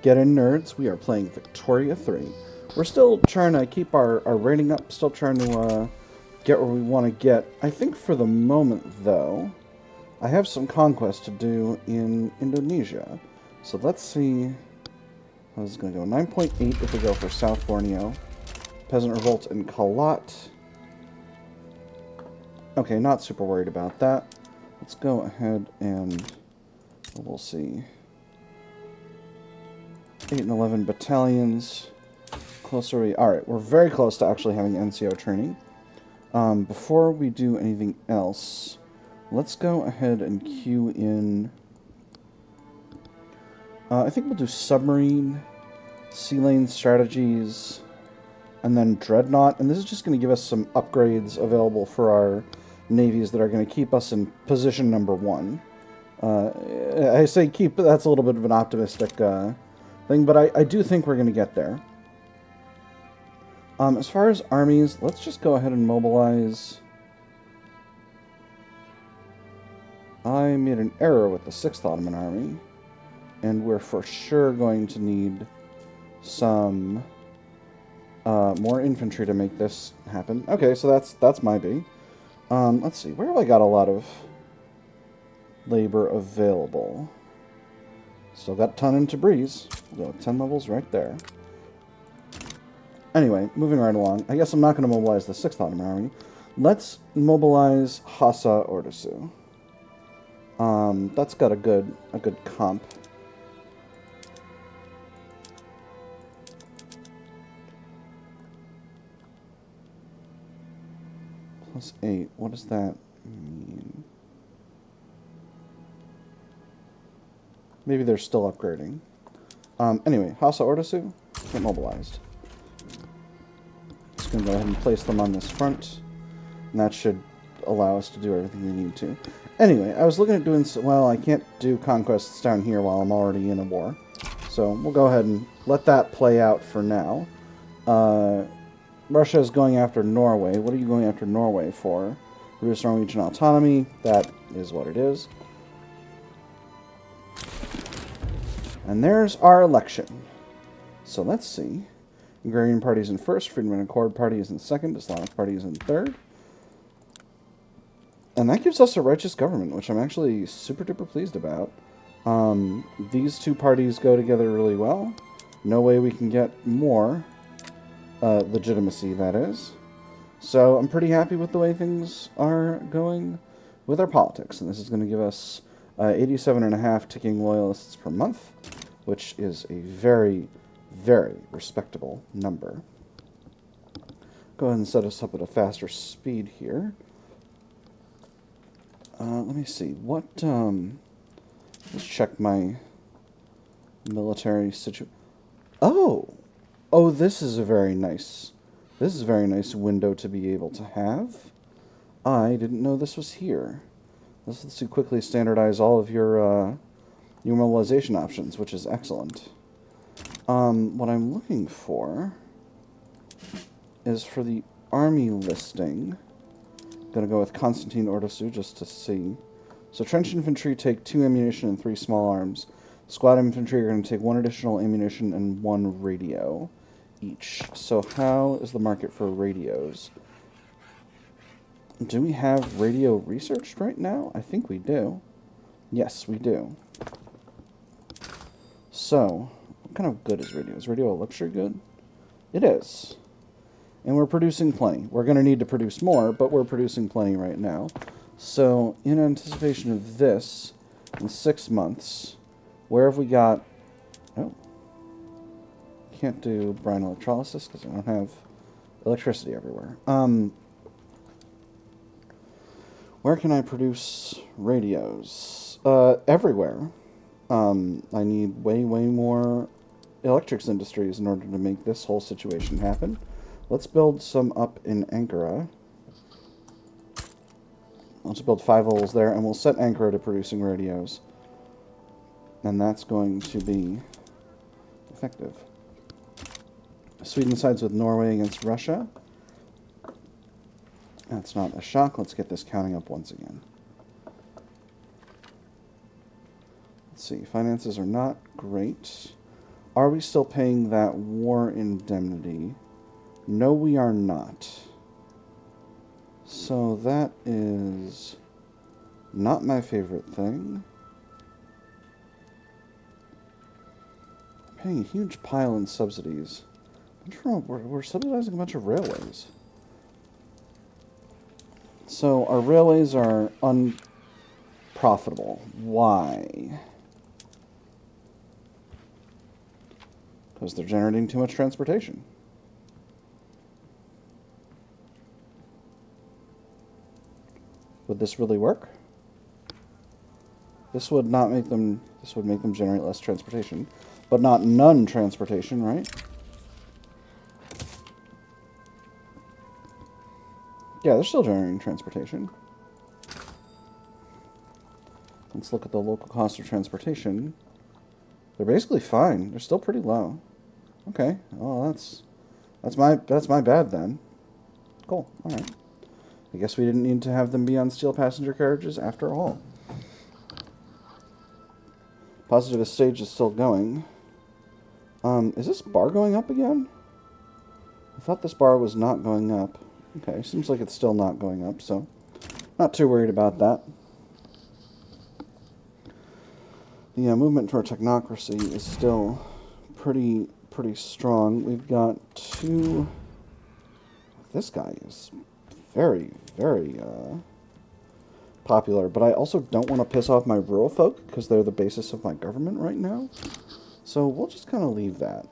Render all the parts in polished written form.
Get in, nerds. We are playing Victoria 3. We're still trying to keep our rating up, still trying to get where we want to get. I think for the moment, though, I have some conquest to do in Indonesia. So let's see how this is going to go. 9.8 if we go for South Borneo. Peasant revolt in Kalat. Okay, not super worried about that. Let's go ahead and we'll see. 8 and 11 battalions. Closer we... Alright, we're very close to actually having NCO training. Before we do anything else, let's go ahead and queue in... I think we'll do submarine, sea lane strategies, and then dreadnought. And this is just going to give us some upgrades available for our navies that are going to keep us in position number 1. I say keep, but that's a little bit of an optimistic thing, but I do think we're going to get there. As far as armies, let's just go ahead and mobilize. I made an error with the 6th Ottoman Army, and we're for sure going to need some more infantry to make this happen. Okay, so that's my B. Let's see, where have I got a lot of labor available? Still got a ton in Tabriz. We'll go 10 levels right there. Anyway, moving right along. I guess I'm not going to mobilize the 6th Ottoman Army. Let's mobilize Hassa Ordusu. That's got a good comp. Plus 8. What does that mean? Maybe they're still upgrading. Anyway, Hassa Ordusu, get mobilized. Just going to go ahead and place them on this front. And that should allow us to do everything we need to. Anyway, I was looking at doing... Well, I can't do conquests down here while I'm already in a war. So we'll go ahead and let that play out for now. Russia is going after Norway. What are you going after Norway for? Reduce Norwegian autonomy. That is what it is. And there's our election. So let's see. Agrarian Party is in first. Freedom and Accord Party is in second. Islamic Party is in third. And that gives us a righteous government, which I'm actually super duper pleased about. These two parties go together really well. No way we can get more legitimacy, that is. So I'm pretty happy with the way things are going with our politics. And this is going to give us 87.5 ticking loyalists per month, which is a very, very respectable number. Go ahead and set us up at a faster speed here. Let me see. What, let's check my military situation. Oh! Oh, this is a very nice window to be able to have. I didn't know this was here. This lets you quickly standardize all of your mobilization options, which is excellent. What I'm looking for is for the army listing. Gonna go with Constantine Ordusu just to see. So trench infantry take 2 ammunition and 3 small arms. Squad infantry are going to take 1 additional ammunition and 1 radio each. So how is the market for radios? Do we have radio researched right now? I think we do. Yes, we do. So, what kind of good is radio? Is radio a luxury good? It is. And we're producing plenty. We're going to need to produce more, but we're producing plenty right now. So, in anticipation of this, in 6 months, where have we got... Oh. Can't do brine electrolysis because I don't have electricity everywhere. Where can I produce radios? Everywhere. I need way more electrics industries in order to make this whole situation happen. Let's build some up in Ankara. Let's build 5 levels there, and we'll set Ankara to producing radios. And that's going to be effective. Sweden sides with Norway against Russia. That's not a shock. Let's get this counting up once again. Let's see. Finances are not great. Are we still paying that war indemnity? No, we are not. So that is not my favorite thing. Paying a huge pile in subsidies. We're subsidizing a bunch of railways. So our railways are unprofitable. Why? Because they're generating too much transportation. Would this really work? This would not make them, this would make them generate less transportation, but not none transportation, right? Yeah, they're still generating transportation. Let's look at the local cost of transportation. They're basically fine. They're still pretty low. Okay. Oh, that's my bad then. Cool. All right. I guess we didn't need to have them be on steel passenger carriages after all. Positive stage is still going. Is this bar going up again? I thought this bar was not going up. Okay, seems like it's still not going up, so not too worried about that. The movement toward technocracy is still pretty strong. We've got two... This guy is very popular, but I also don't want to piss off my rural folk because they're the basis of my government right now. So we'll just kind of leave that.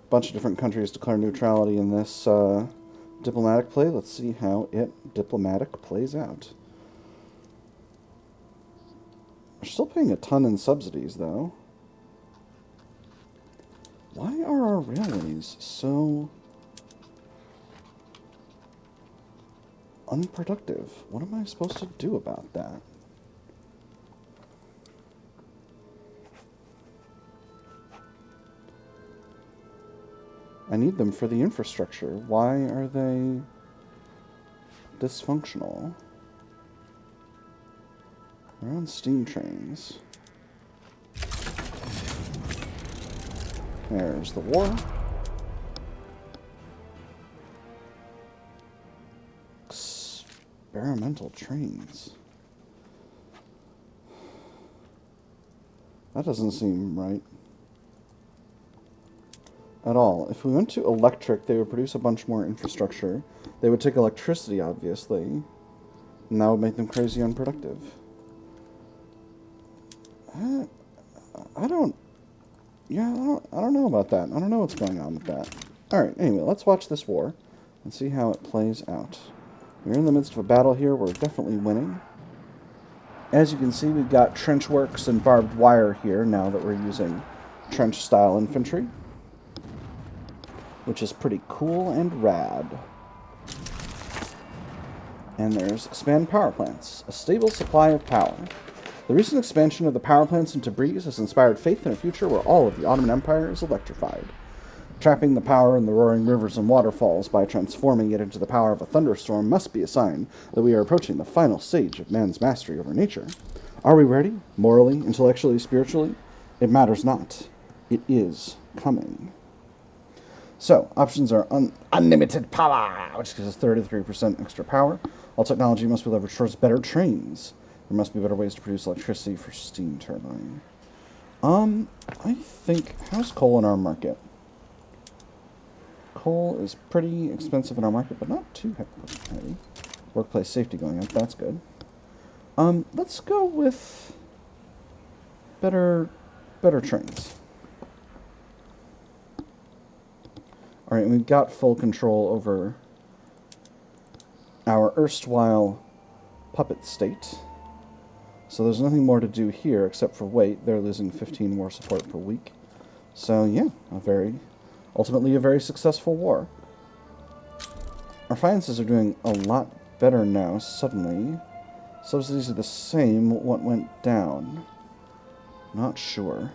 Bunch of different countries declare neutrality in this diplomatic play. Let's see how diplomatic plays out. We're still paying a ton in subsidies, though. Why are our railways so unproductive? What am I supposed to do about that? I need them for the infrastructure. Why are they dysfunctional? They're on steam trains. There's the war. Experimental trains. That doesn't seem right at all. If we went to electric, they would produce a bunch more infrastructure. They would take electricity, obviously, and that would make them crazy unproductive. I don't know about that. I don't know what's going on with that. Alright, anyway, let's watch this war and see how it plays out. We're in the midst of a battle here. We're definitely winning. As you can see, we've got trench works and barbed wire here now that we're using trench-style infantry, which is pretty cool and rad. And there's expand power plants, a stable supply of power. The recent expansion of the power plants into breeze has inspired faith in a future where all of the Ottoman Empire is electrified. Trapping the power in the roaring rivers and waterfalls by transforming it into the power of a thunderstorm must be a sign that we are approaching the final stage of man's mastery over nature. Are we ready? Morally, intellectually, spiritually? It matters not. It is coming. So, options are unlimited power, which gives us 33% extra power. All technology must be leveraged towards better trains. There must be better ways to produce electricity for steam turbine. I think, how's coal in our market? Coal is pretty expensive in our market, but not too heavy. Workplace safety going up, that's good. Let's go with better trains. Alright, we've got full control over our erstwhile puppet state. So there's nothing more to do here except for wait. They're losing 15 war support per week. So yeah, ultimately a very successful war. Our finances are doing a lot better now, suddenly. Subsidies are the same. What went down? Not sure.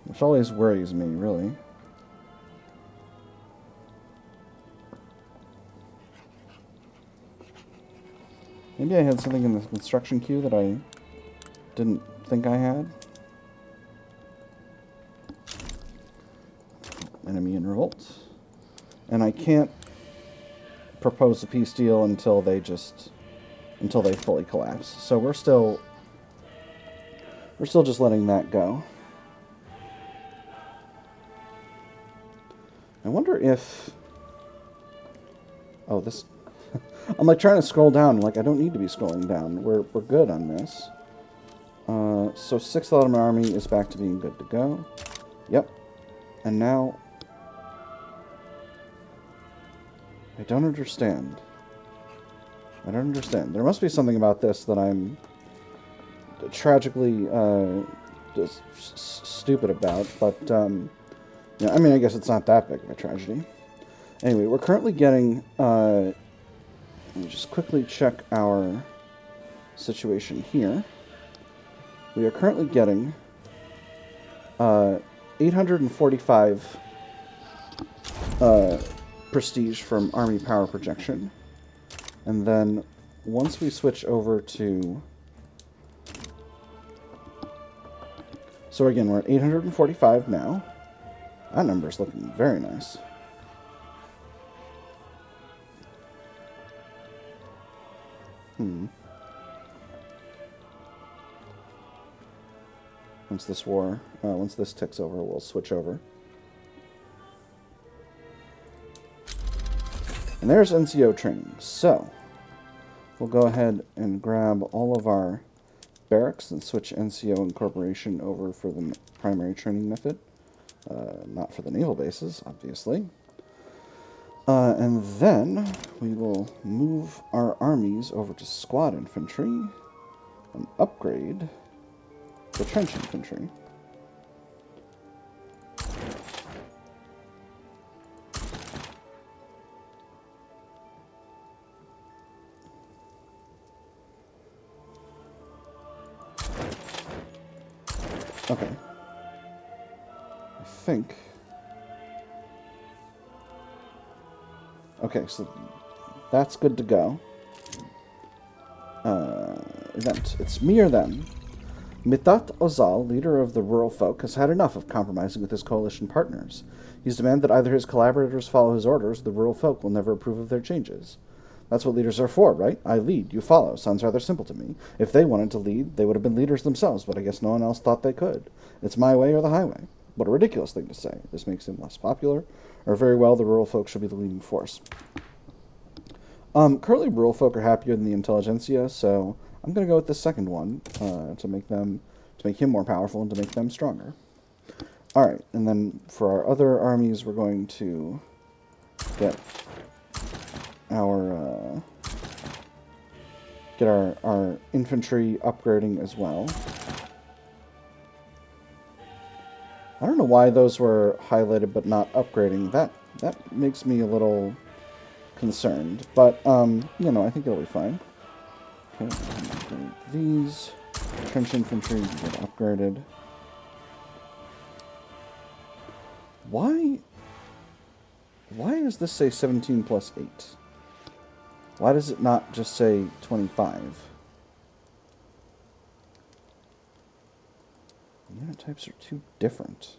Which always worries me, really. Maybe I had something in the construction queue that I didn't think I had. Enemy in revolt. And I can't propose a peace deal until they fully collapse. So we're still just letting that go. I wonder if... Oh, this... I'm like trying to scroll down. Like, I don't need to be scrolling down. We're good on this. So 6th Ottoman Army is back to being good to go. Yep. And now... I don't understand. I don't understand. There must be something about this that I'm tragically just stupid about, but yeah, I mean, I guess it's not that big of a tragedy. Anyway, we're currently getting, let me just quickly check our situation here. We are currently getting 845 prestige from Army Power Projection. And then once we switch over to... So again, we're at 845 now. That number's looking very nice. Once this ticks over, we'll switch over. And there's NCO training. So, we'll go ahead and grab all of our barracks and switch NCO incorporation over for the primary training method. Not for the naval bases, obviously. And then we will move our armies over to squad infantry and upgrade the trench infantry. Okay. I think... Okay, so that's good to go. Event. It's me or them. Mithat Ozal, leader of the rural folk, has had enough of compromising with his coalition partners. He's demanded that either his collaborators follow his orders, or the rural folk will never approve of their changes. That's what leaders are for, right? I lead, you follow. Sounds rather simple to me. If they wanted to lead, they would have been leaders themselves, but I guess no one else thought they could. It's my way or the highway. What a ridiculous thing to say. This makes him less popular, or very well, the rural folk should be the leading force. Currently, rural folk are happier than the intelligentsia, so I'm going to go with the second one to make him more powerful and to make them stronger. All right, and then for our other armies, we're going to get our infantry upgrading as well. I don't know why those were highlighted but not upgrading. That makes me a little concerned, but you know, I think it'll be fine. Okay, upgrade these. Trench infantry get upgraded. Why does this say 17 plus 8? Why does it not just say 25? The unit types are too different.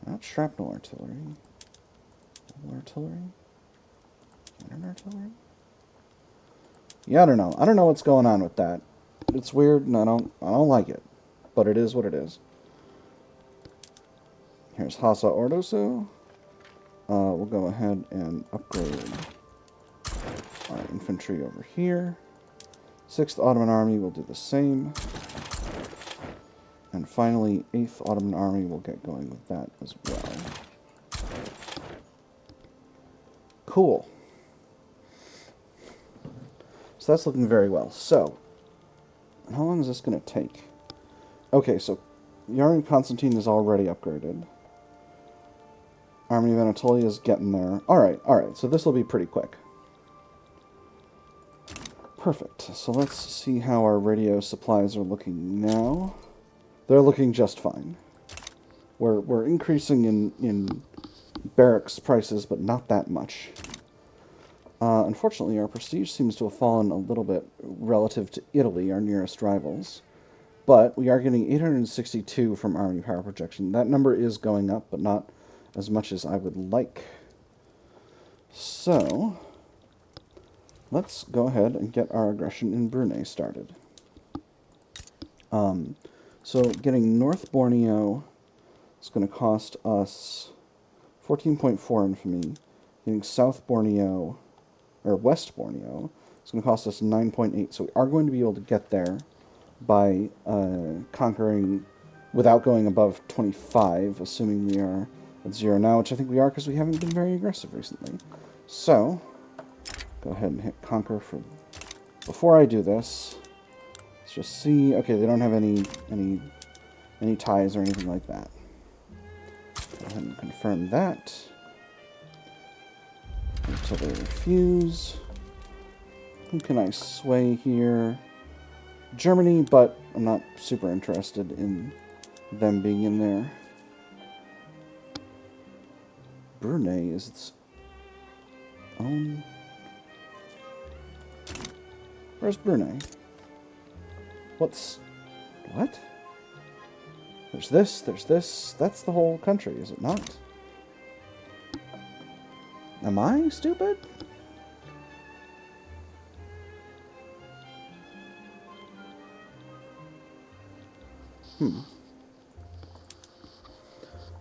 Not shrapnel artillery. Mobile artillery? Cannon artillery? Yeah, I don't know. I don't know what's going on with that. It's weird and I don't like it. But it is what it is. Here's Hassa Ordoso. We'll go ahead and upgrade our infantry over here. 6th Ottoman Army will do the same. And finally, 8th Ottoman Army will get going with that as well. Cool. So that's looking very well. So, how long is this going to take? Okay, so the Army of Constantine is already upgraded. Army of Anatolia is getting there. Alright, so this will be pretty quick. Perfect. So let's see how our radio supplies are looking now. They're looking just fine. We're increasing in barracks prices, but not that much. Unfortunately, our prestige seems to have fallen a little bit relative to Italy, our nearest rivals. But we are getting 862 from army power projection. That number is going up, but not as much as I would like. So, let's go ahead and get our aggression in Brunei started. So getting North Borneo is going to cost us 14.4 infamy. Getting South Borneo, or West Borneo, is going to cost us 9.8. So we are going to be able to get there by conquering without going above 25, assuming we are at 0 now, which I think we are because we haven't been very aggressive recently. So, go ahead and hit conquer for... Before I do this, let's just see... Okay, they don't have any ties or anything like that. Go ahead and confirm that. Until they refuse. Who can I sway here? Germany, but I'm not super interested in them being in there. Brunei is its own... Where's Brunei? What? There's this. That's the whole country, is it not? Am I stupid?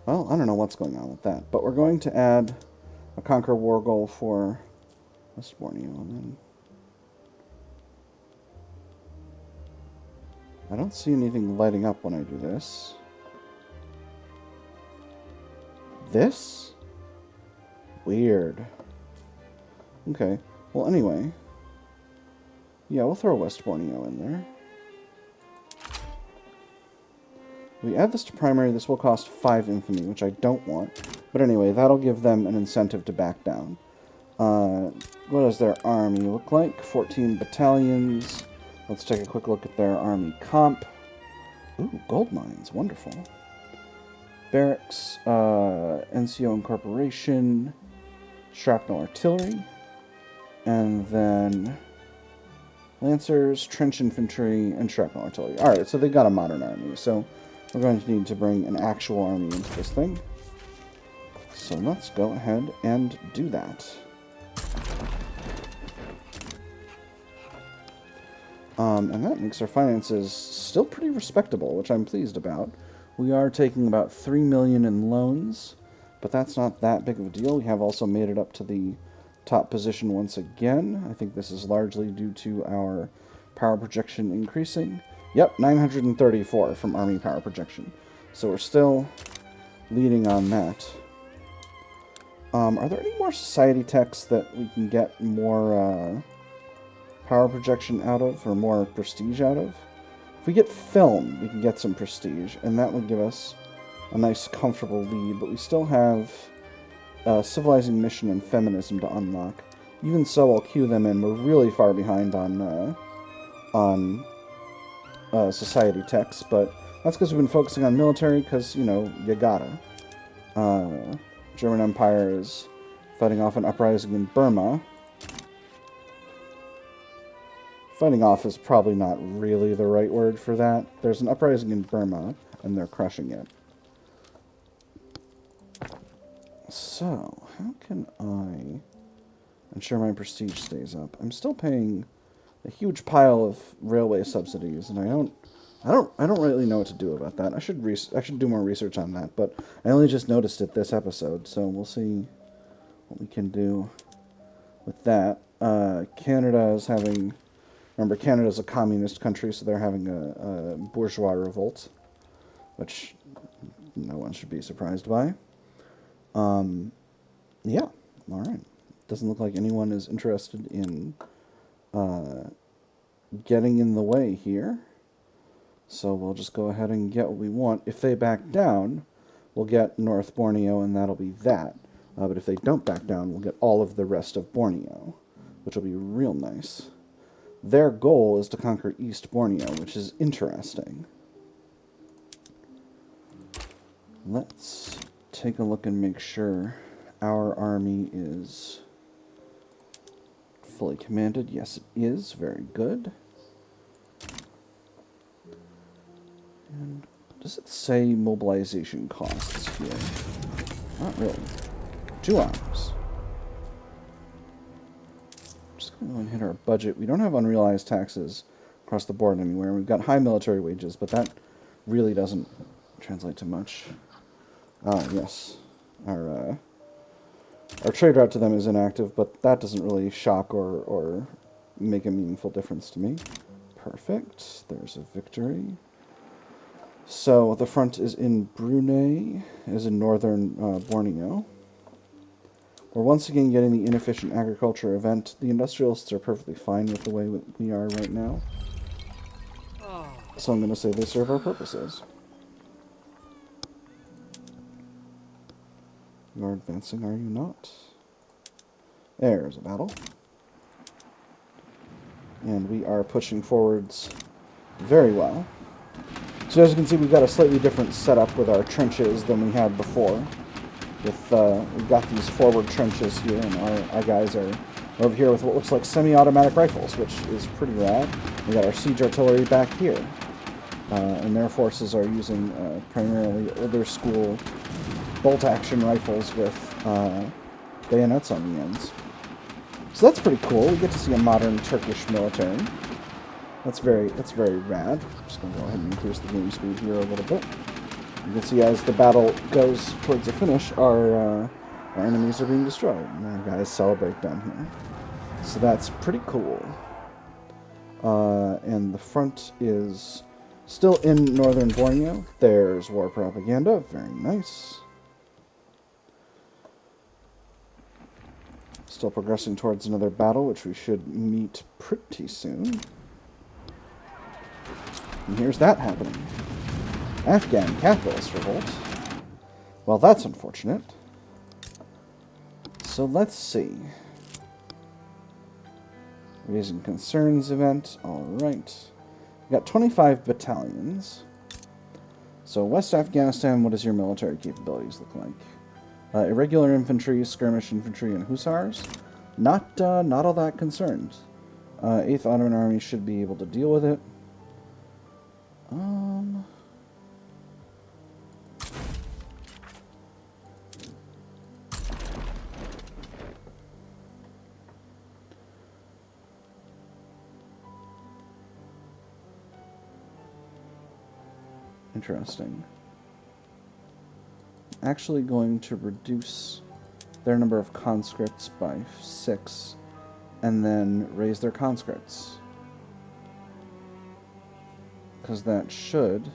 Well, I don't know what's going on with that, but we're going to add a conquer war goal for West Borneo, and then... I don't see anything lighting up when I do this. This? Weird. Okay, well anyway. Yeah, we'll throw West Borneo in there. We add this to primary, this will cost 5 infamy, which I don't want. But anyway, that'll give them an incentive to back down. What does their army look like? 14 battalions. Let's take a quick look at their army comp. Ooh, gold mines, wonderful. Barracks, NCO Incorporation, shrapnel artillery, and then lancers, trench infantry, and shrapnel artillery. Alright, so they got a modern army, so... We're going to need to bring an actual army into this thing. So let's go ahead and do that. And that makes our finances still pretty respectable, which I'm pleased about. We are taking about 3 million in loans, but that's not that big of a deal. We have also made it up to the top position once again. I think this is largely due to our power projection increasing. Yep, 934 from army power projection. So we're still leading on that. Are there any more society techs that we can get more power projection out of, or more prestige out of? If we get film, we can get some prestige, and that would give us a nice, comfortable lead, but we still have civilizing mission and feminism to unlock. Even so, I'll queue them in. We're really far behind on society techs, but that's because we've been focusing on military, because, you know, you gotta. German Empire is fighting off an uprising in Burma. Fighting off is probably not really the right word for that. There's an uprising in Burma, and they're crushing it. So, how can I ensure my prestige stays up? I'm still paying a huge pile of railway subsidies, and I don't really know what to do about that. I should do more research on that, but I only just noticed it this episode, so we'll see what we can do with that. Canada is having... Remember, Canada's a communist country, so they're having a bourgeois revolt, which no one should be surprised by. Yeah, alright. Doesn't look like anyone is interested in getting in the way here. So we'll just go ahead and get what we want. If they back down, we'll get North Borneo, and that'll be that. But if they don't back down, we'll get all of the rest of Borneo, which will be real nice. Their goal is to conquer East Borneo, which is interesting. Let's take a look and make sure our army is fully commanded? Yes, it is. Very good. And does it say mobilization costs here? Not really. 2 hours. Just going to go and hit our budget. We don't have unrealized taxes across the board anywhere. We've got high military wages, but that really doesn't translate to much. Ah, yes. Our trade route to them is inactive, but that doesn't really shock or make a meaningful difference to me. Perfect. There's a victory. So the front is in Brunei, is in northern Borneo. We're once again getting the inefficient agriculture event. The industrialists are perfectly fine with the way we are right now. So I'm going to say they serve our purposes. You are advancing, are you not? There's a battle. And we are pushing forwards very well. So as you can see, we've got a slightly different setup with our trenches than we had before. We've got these forward trenches here, and our guys are over here with what looks like semi-automatic rifles, which is pretty rad. We got our siege artillery back here, and their forces are using primarily older school bolt-action rifles with bayonets on the ends. So that's pretty cool. We get to see a modern Turkish military. That's very rad. I'm just going to go ahead and increase the game speed here a little bit. You can see as the battle goes towards a finish, our enemies are being destroyed, and our guys celebrate down here. So that's pretty cool. And the front is still in northern Borneo. There's war propaganda. Very nice. Still progressing towards another battle, which we should meet pretty soon. And here's that happening. Afghan capitalist revolt. Well, that's unfortunate. So let's see. Raising concerns event. Alright. We got 25 battalions. So West Afghanistan, what does your military capabilities look like? Irregular infantry, skirmish infantry, and hussars. Not all that concerned. 8th Ottoman Army should be able to deal with it. Interesting. Actually going to reduce their number of conscripts by 6 and then raise their conscripts. Because that should.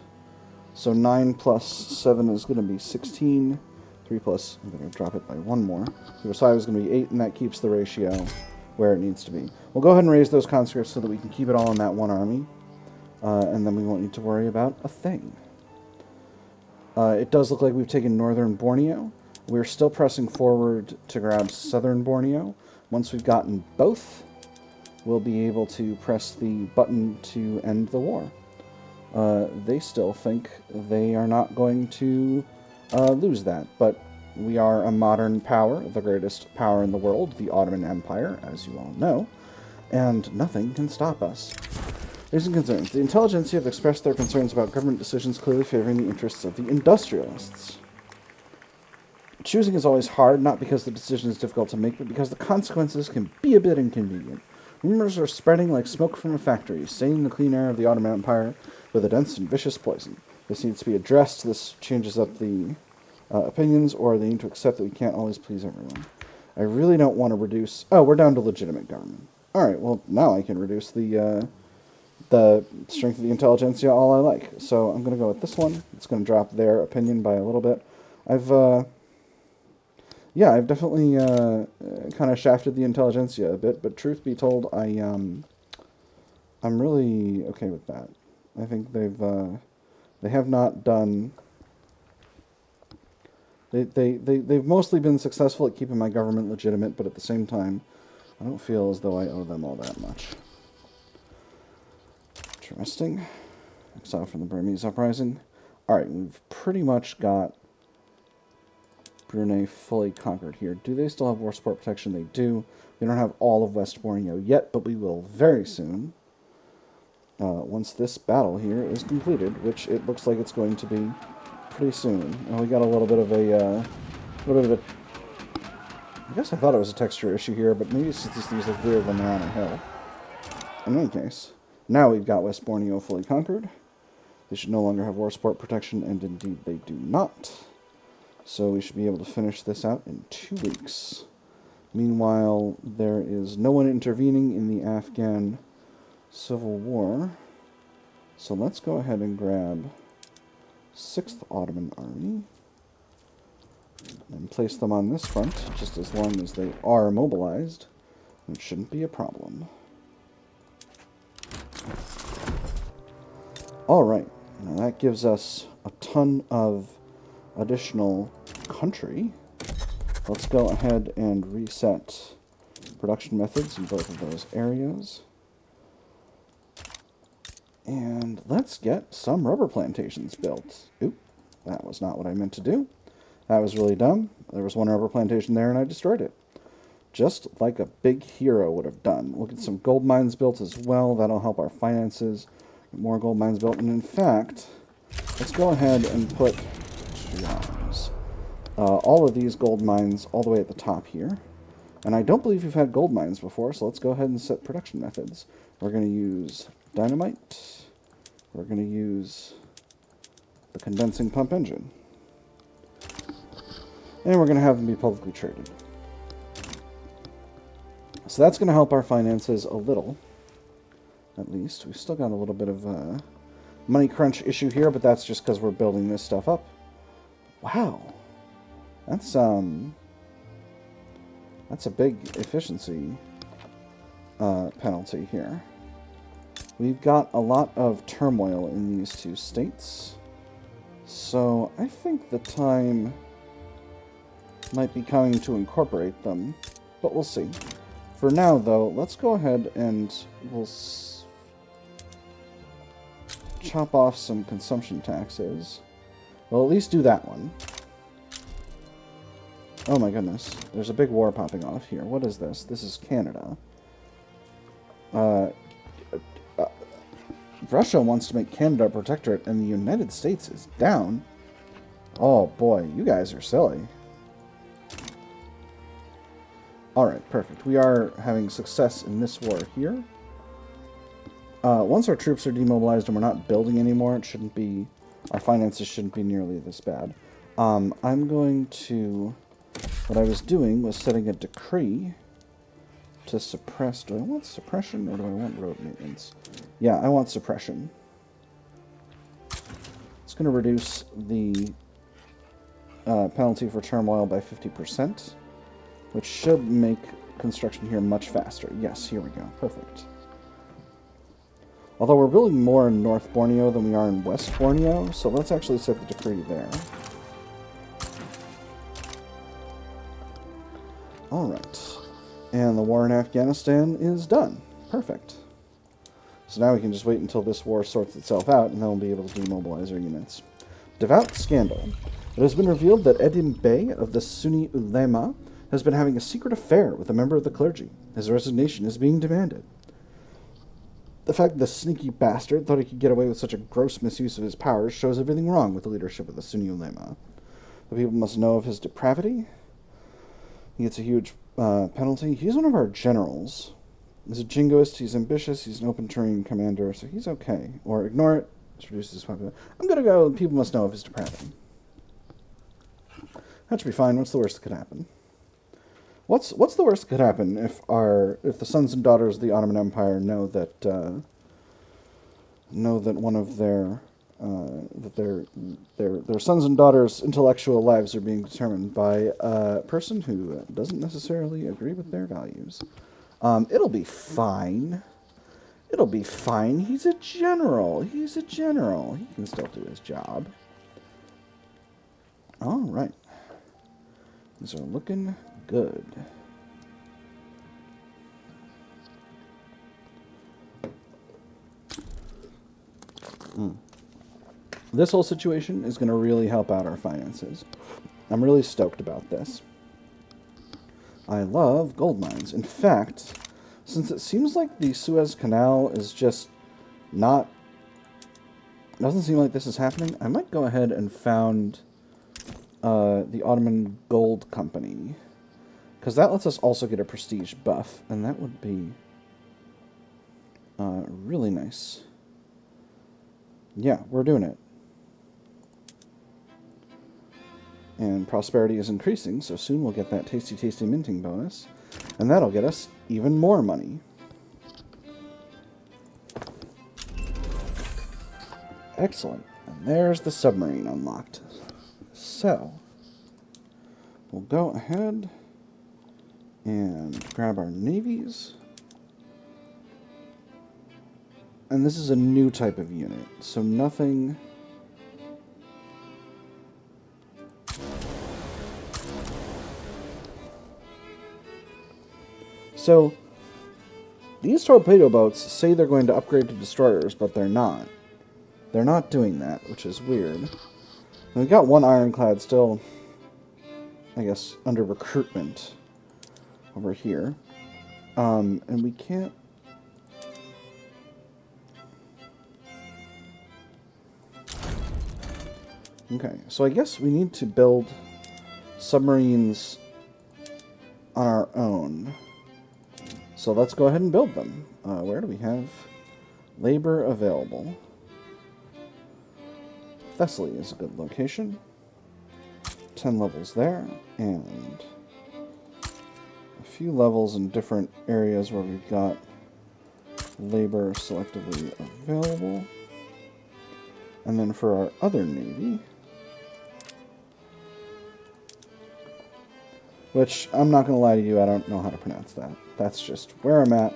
So 9 plus 7 is going to be 16. 3 plus, I'm going to drop it by 1 more. 3 plus 5 is going to be 8, and that keeps the ratio where it needs to be. We'll go ahead and raise those conscripts so that we can keep it all in that one army. And then we won't need to worry about a thing. It does look like we've taken northern Borneo. We're still pressing forward to grab southern Borneo. Once we've gotten both, we'll be able to press the button to end the war. They still think they are not going to lose that, but we are a modern power, the greatest power in the world, the Ottoman Empire, as you all know, and nothing can stop us. Raising concerns. The intelligentsia have expressed their concerns about government decisions clearly favoring the interests of the industrialists. Choosing is always hard, not because the decision is difficult to make, but because the consequences can be a bit inconvenient. Rumors are spreading like smoke from a factory, staining the clean air of the Ottoman Empire with a dense and vicious poison. This needs to be addressed. This changes up the opinions, or they need to accept that we can't always please everyone. I really don't want to reduce... Oh, we're down to legitimate government. Alright, well, now I can reduce the strength of the intelligentsia all I like. So I'm going to go with this one. It's going to drop their opinion by a little bit. I've definitely kind of shafted the intelligentsia a bit, but truth be told, I'm really okay with that. I think they have not done... They've mostly been successful at keeping my government legitimate, but at the same time, I don't feel as though I owe them all that much. Interesting. Exile from the Burmese uprising. Alright, we've pretty much got Brunei fully conquered here. Do they still have war support protection? They do. We don't have all of West Borneo yet, but we will very soon. Once this battle here is completed, which it looks like it's going to be pretty soon. And we got a little bit of a, I guess I thought it was a texture issue here, but maybe it's just these look weird when they're on a hill. In any case, now we've got West Borneo fully conquered. They should no longer have war support protection, and indeed they do not. So we should be able to finish this out in 2 weeks. Meanwhile, there is no one intervening in the Afghan Civil War. So let's go ahead and grab 6th Ottoman Army and place them on this front, just as long as they are mobilized. It shouldn't be a problem. Alright, now that gives us a ton of additional country. Let's go ahead and reset production methods in both of those areas. And let's get some rubber plantations built. Oop, that was not what I meant to do. That was really dumb. There was one rubber plantation there and I destroyed it. Just like a big hero would have done. We'll get some gold mines built as well. That'll help our finances. Get more gold mines built. And in fact, let's go ahead and put all of these gold mines all the way at the top here. And I don't believe we've had gold mines before, so let's go ahead and set production methods. We're going to use dynamite. We're going to use the condensing pump engine. And we're going to have them be publicly traded. So that's going to help our finances a little, at least. We've still got a little bit of a money crunch issue here, but that's just because we're building this stuff up. Wow. That's a big efficiency penalty here. We've got a lot of turmoil in these 2 states. So I think the time might be coming to incorporate them, but we'll see. For now, though, let's go ahead and we'll chop off some consumption taxes. We'll at least do that one. Oh my goodness, there's a big war popping off here. What is this? This is Canada. Russia wants to make Canada a protectorate, and the United States is down. Oh boy, you guys are silly. Alright, perfect. We are having success in this war here. Once our troops are demobilized and we're not building anymore, it shouldn't be... Our finances shouldn't be nearly this bad. I'm going to... What I was doing was setting a decree to suppress... Do I want suppression or do I want road maintenance? Yeah, I want suppression. It's going to reduce the penalty for turmoil by 50%, which should make construction here much faster. Yes, here we go. Perfect. Although we're building more in North Borneo than we are in West Borneo, so let's actually set the decree there. Alright. And the war in Afghanistan is done. Perfect. So now we can just wait until this war sorts itself out, and then we'll be able to demobilize our units. Devout scandal. It has been revealed that Edim Bey of the Sunni Ulema has been having a secret affair with a member of the clergy. His resignation is being demanded. The fact that the sneaky bastard thought he could get away with such a gross misuse of his powers shows everything wrong with the leadership of the Sunni Ulema. The people must know of his depravity. He gets a huge penalty. He's one of our generals. He's a jingoist, he's ambitious, he's an open terrain commander, so he's okay. Or ignore it. This reduces his popularity. I'm gonna go, people must know of his depravity. That should be fine. What's the worst that could happen? What's the worst that could happen if the sons and daughters of the Ottoman Empire know that one of their their sons and daughters' intellectual lives are being determined by a person who doesn't necessarily agree with their values? It'll be fine. It'll be fine. He's a general. He's a general. He can still do his job. All right. These are looking good. This whole situation is going to really help out our finances. I'm really stoked about this. I love gold mines. In fact, since it seems like the Suez Canal is just not... doesn't seem like this is happening, I might go ahead and found the Ottoman Gold Company. Because that lets us also get a prestige buff, and that would be really nice. Yeah, we're doing it. And prosperity is increasing, so soon we'll get that tasty, tasty minting bonus. And that'll get us even more money. Excellent. And there's the submarine unlocked. So, we'll go ahead and grab our navies. And this is a new type of unit, so nothing... So, these torpedo boats say they're going to upgrade to destroyers, but they're not. They're not doing that, which is weird. And we've got one ironclad still, I guess, under recruitment over here. And we can't... Okay, so I guess we need to build submarines on our own. So let's go ahead and build them. Where do we have labor available? Thessaly is a good location. 10 levels there, and a few levels in different areas where we've got labor selectively available. And then for our other navy, which I'm not going to lie to you, I don't know how to pronounce that. That's just where I'm at.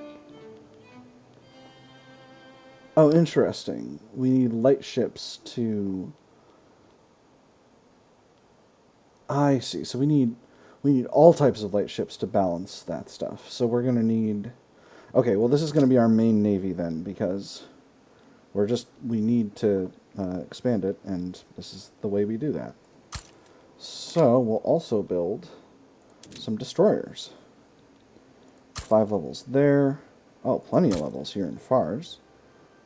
Oh, interesting. We need light ships to... I see. So we need all types of light ships to balance that stuff. So we're going to need... Okay, well this is going to be our main navy then, because we need to expand it, and this is the way we do that. So we'll also build some destroyers. 5 levels there. Oh, plenty of levels here in Fars.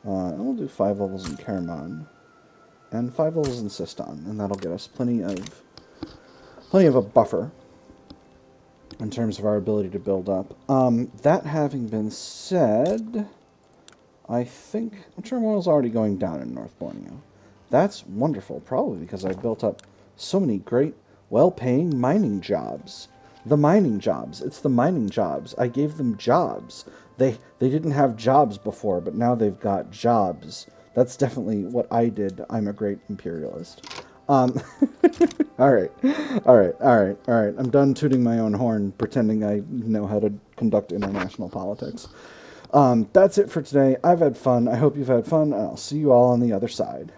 And we'll do 5 levels in Karaman. And 5 levels in Sistan. And that'll get us plenty of a buffer in terms of our ability to build up. That having been said, I think turmoil's already going down in North Borneo. That's wonderful, probably because I've built up so many great, well-paying mining jobs. The mining jobs. It's the mining jobs. I gave them jobs. They didn't have jobs before, but now they've got jobs. That's definitely what I did. I'm a great imperialist. All right. I'm done tooting my own horn, pretending I know how to conduct international politics. That's it for today. I've had fun. I hope you've had fun, and I'll see you all on the other side.